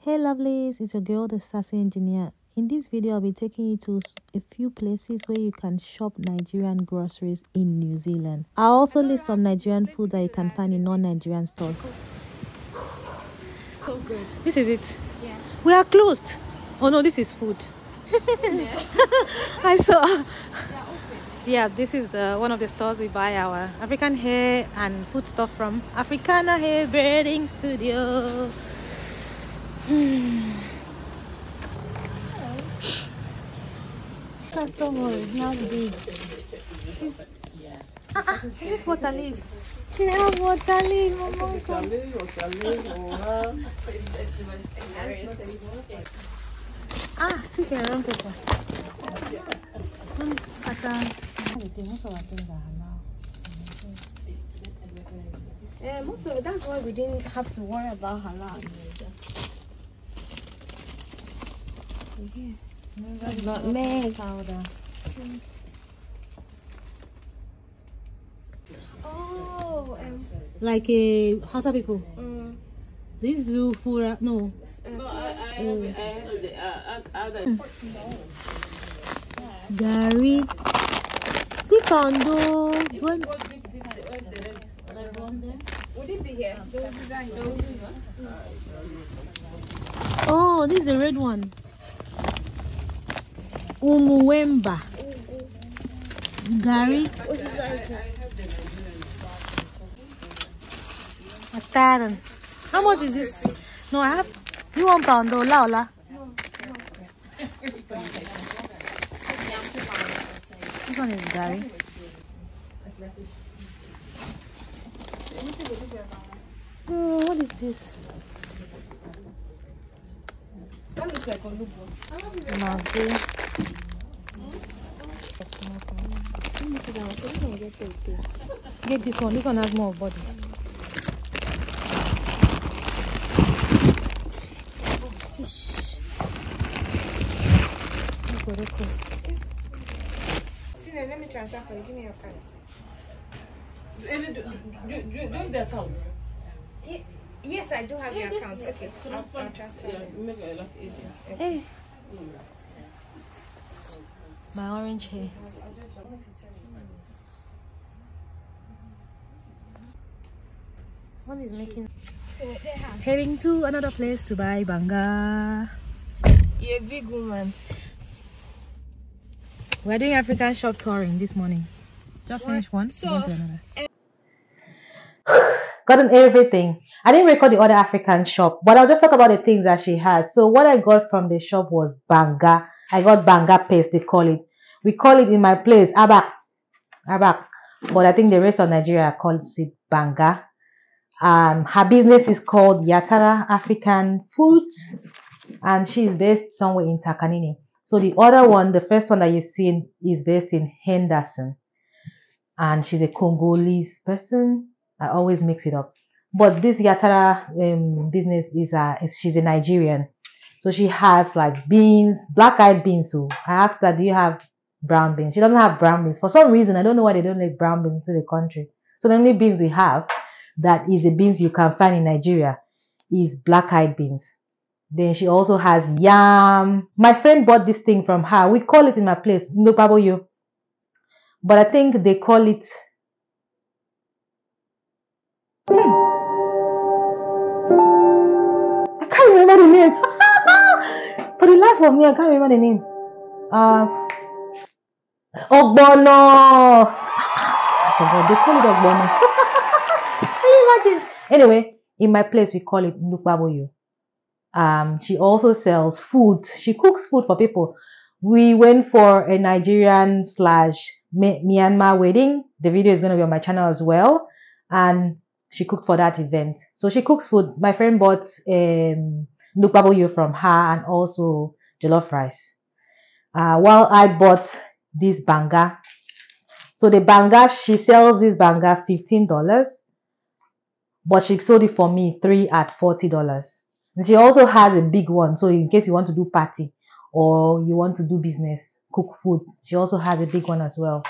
Hey lovelies, it's your girl the sassy engineer. In this video I'll be taking you to a few places where you can shop Nigerian groceries in New Zealand. I'll also list some Nigerian food that you can find in non-Nigerian stores. Oh good. This is it. Yeah. We are closed. Oh no, this is food. I saw. Yeah, this is the one of the stores we buy our African hair and food stuff from. Africana Hair Braiding Studio. Customer is not big. This is water leaf. She have water leaf. Oh my god. See the wrong paper. That's why we didn't have to worry about halal. That's not milk powder. Oh, Like a Hausa people. This is Zufura. No. Gary. See Kondo. would it be here? Oh, this is the red one. Umuwemba. Gary. Mataran. How much is this? No, I have. You £1 though, Laola. This one is Gary. Oh, what is this? That looks like a lupo. Maggi. Get this one. This one has more body. Fish. Look. Let me transfer for you. Give me your card. Do the account. Yes, I do have your account. Okay, I'll transfer. Yeah, make it a lot easier. Hey. My orange hair. What is making? Heading to another place to buy banga. You're a big woman. We're doing African shop touring this morning. Just finished one. So, going to another. Gotten everything. I didn't record the other African shop, but I'll just talk about the things that she has. So what I got from the shop was banga. I got banga paste, they call it. We call it in my place abak. But I think the rest of Nigeria calls it banga. Her business is called Yatara African Foods, and she is based somewhere in Takanini. So the other one, the first one that you've seen, is based in Henderson, and she's a Congolese person. I always mix it up. But this Yatara business is she's a Nigerian. So she has like beans, black-eyed beans. So I asked her, do you have brown beans? She doesn't have brown beans. For some reason, I don't know why they don't like brown beans in the country. So the only beans we have that is the beans you can find in Nigeria is black-eyed beans. Then she also has yam. My friend bought this thing from her. We call it in my place Ndopaboyo, but I think they call it I can't remember the name. For the life of me, I can't remember the name. Ogbono. They call it Ogbono. Can you imagine? Anyway, in my place we call it Ndopaboyo. She also sells food. She cooks food for people. We went for a Nigerian / Myanmar wedding. The video is going to be on my channel as well. And she cooked for that event. So she cooks food. My friend bought Ndupaboyo from her and also jollof rice. While I bought this banga. So the banga, she sells this banga $15. But she sold it for me 3 at $40. And she also has a big one. So in case you want to do party or you want to do business, cook food, she also has a big one as well.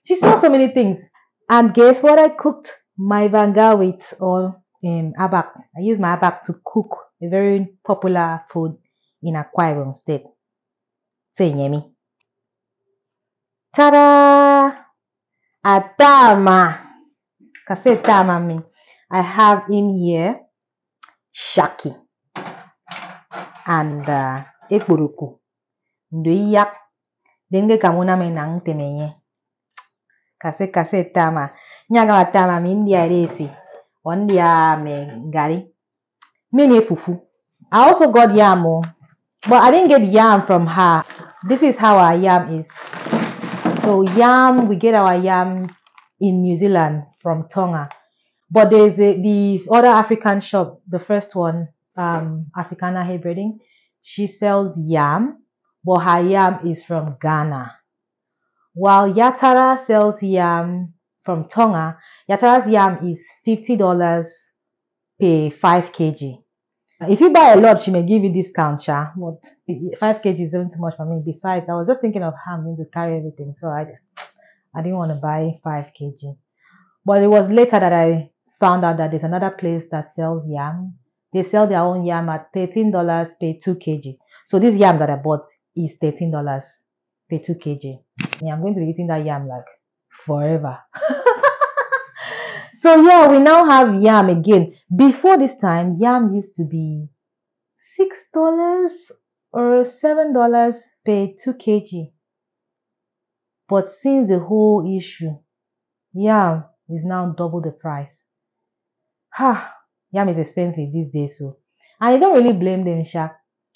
She sells so many things. And guess what I cooked my banga with, or abak. I use my abak to cook a very popular food in Akwa Ibom State. Say yemi. Ta-da! Atama. Kase tama mean I have in here shaki and ekburuku. Ndo iyak. Denge kamuna me nang temenye. Kase tama. Nyaga tama mean dia resi. On dia me gari. Mene fufu. I also got yam, but I didn't get yam from her. This is how our yam is. So yam, we get our yams in New Zealand from Tonga. But there's the other African shop, the first one, Africana Hay Breeding. She sells yam, but her yam is from Ghana. While Yatara sells yam from Tonga, Yatara's yam is $50 per 5 kg. If you buy a lot, she may give you discount, sha. But 5 kg is even too much for me. Besides, I was just thinking of how I'm going to carry everything, so I didn't want to buy 5 kg. But it was later that I found out that there's another place that sells yam. They sell their own yam at $13 per 2 kg. So this yam that I bought is $13 per 2 kg. Yeah, I'm going to be eating that yam like forever. So yeah, we now have yam again. Before this time, yam used to be $6 or $7 per 2 kg. But since the whole issue, yam is now double the price. Yam is expensive these days, so I don't really blame them, sha,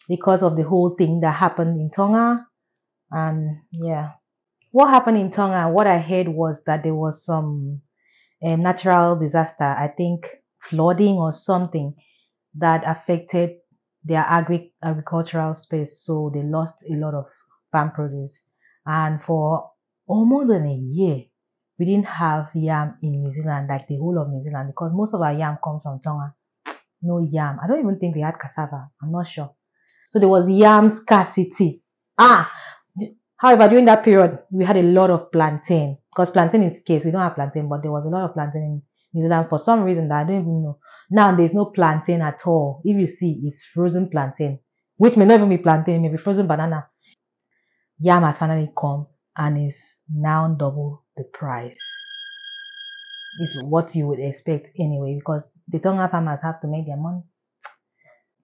because of the whole thing that happened in Tonga. And yeah, what happened in Tonga, what I heard was that there was some natural disaster, I think flooding or something, that affected their agricultural space, so they lost a lot of farm produce. And for almost than a year, we didn't have yam in New Zealand, like the whole of New Zealand, because most of our yam comes from Tonga. No yam. I don't even think we had cassava. I'm not sure. So there was yam scarcity. However, during that period, we had a lot of plantain, because plantain is scarce. We don't have plantain, but there was a lot of plantain in New Zealand for some reason that I don't even know. Now there's no plantain at all. If you see, it's frozen plantain, which may not even be plantain, it may be frozen banana. Yam has finally come and is now double the price. Is what you would expect anyway, because the Tonga farmers have to make their money.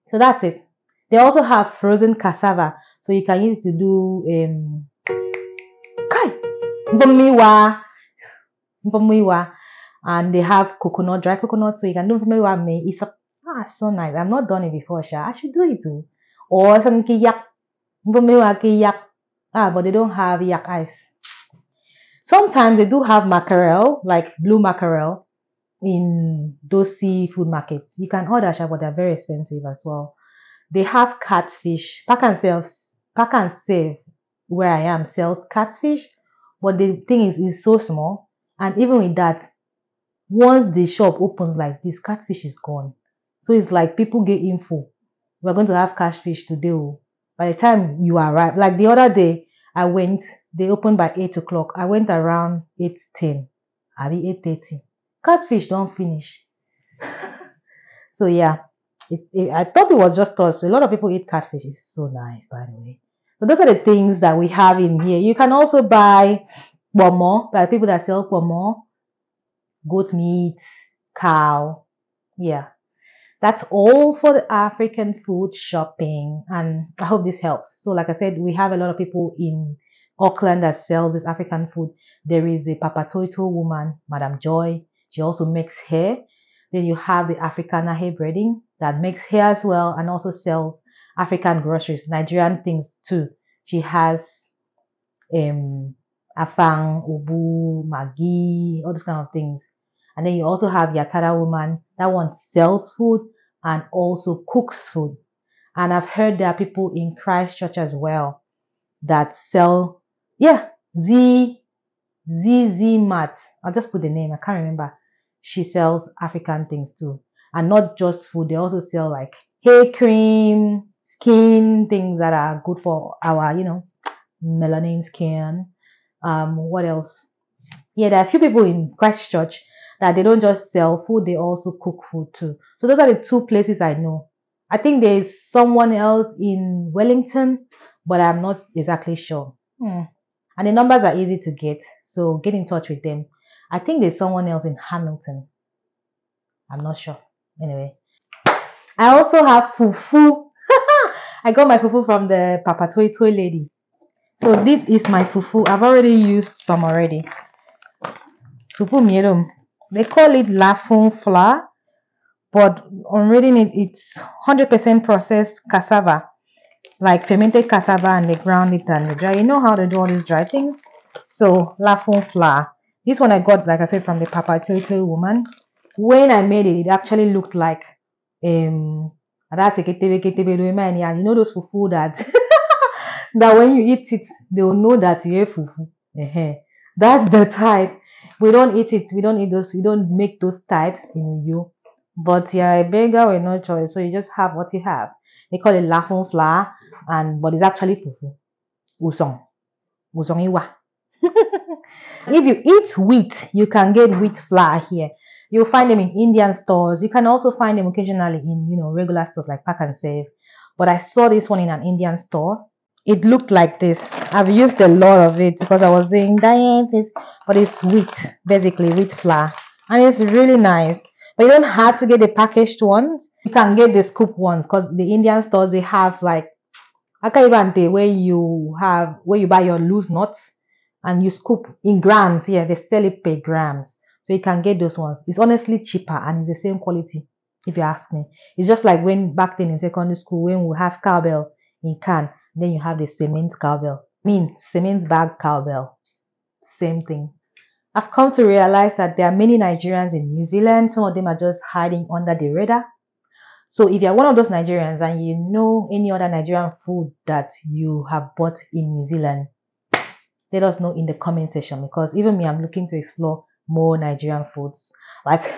So that's it. They also have frozen cassava, so you can use it to do mpomiwa, and they have coconut, dry coconut, so you can do mpomiwa me. It's so nice. I've not done it before, sha. I should do it too. Or some yak, mpomiwa yak. But they don't have yak ice. Sometimes they do have mackerel, like blue mackerel, in those seafood markets. You can order, sha, but they're very expensive as well. They have catfish. Pack and Save, where I am, sells catfish, but the thing is, it's so small, and even with that, once the shop opens like this, catfish is gone. So it's like people get info. We're going to have catfish today. By the time you arrive, like the other day, I went. They opened by 8 o'clock. I went around 8:10, maybe 8:30. Catfish don't finish. So yeah. I thought it was just us. A lot of people eat catfish. It's so nice, by the way. So those are the things that we have in here. You can also buy pomo, by people that sell pomo, goat meat, cow. Yeah, that's all for the African food shopping. And I hope this helps. So like I said, we have a lot of people in Auckland that sells this African food. There is a Papatoito woman, Madam Joy. She also makes hair. Then you have the Africana Hay Breeding that makes hair as well and also sells African groceries, Nigerian things too. She has afang, ubu, magi, all those kind of things. And then you also have Yatara woman. That one sells food and also cooks food. And I've heard there are people in Christchurch as well that sell, Z Mat. I'll just put the name. I can't remember. She sells African things too, and not just food. They also sell like hair cream, skin things that are good for our, melanin skin. What else? Yeah, there are a few people in Christchurch that they don't just sell food, they also cook food too. So those are the two places I know. I think there's someone else in Wellington, but I'm not exactly sure. And the numbers are easy to get, so get in touch with them. I think there's someone else in Hamilton. I'm not sure. Anyway, I also have fufu. I got my fufu from the Papa Toy Toy lady. So this is my fufu. I've already used some already. Fufu miedum. They call it lafun flour, but on reading it, it's 100% processed cassava, like fermented cassava, and they ground it and they dry. You know how they do all these dry things? So lafun flour. This one I got, like I said, from the Papa Toy Toy woman. When I made it, it actually looked like that's a ketebe, you know those fufu that that when you eat it, they will know that you ate fufu. That's the type. We don't eat it. We don't eat those. We don't make those types in you. But yeah, a beggar with no choice. So you just have what you have. They call it lafun flour, but it's actually fufu. Usong. Usong iwa. If you eat wheat, you can get wheat flour here. You'll find them in Indian stores. You can also find them occasionally in regular stores like Pack and Save. But I saw this one in an Indian store. It looked like this. I've used a lot of it because I was doing diet, but it's wheat, basically wheat flour, and it's really nice. But you don't have to get the packaged ones. You can get the scoop ones because the Indian stores they have like akayibante where you buy your loose nuts and you scoop in grams. Yeah, they sell it per grams, so you can get those ones. It's honestly cheaper and it's the same quality. If you ask me, it's just like when back then in secondary school when we have cowbell in can, then you have the cement cowbell. Cement bag cowbell. Same thing. I've come to realize that there are many Nigerians in New Zealand. Some of them are just hiding under the radar. So if you're one of those Nigerians and you know any other Nigerian food that you have bought in New Zealand, let us know in the comment section because even me, I'm looking to explore more Nigerian foods. Like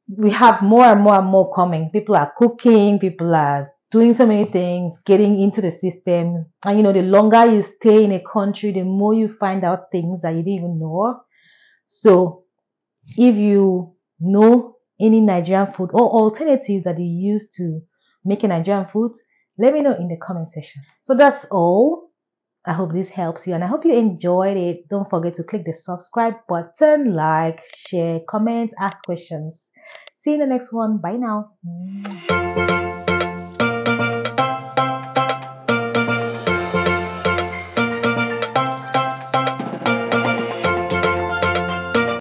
we have more and more and more coming. People are cooking, people are doing so many things, getting into the system. And the longer you stay in a country, the more you find out things that you didn't even know. So if you know any Nigerian food or alternatives that you use to make a Nigerian food, let me know in the comment section. So that's all. I hope this helps you and I hope you enjoyed it. Don't forget to click the subscribe button, like, share, comment, ask questions. See you in the next one. Bye now.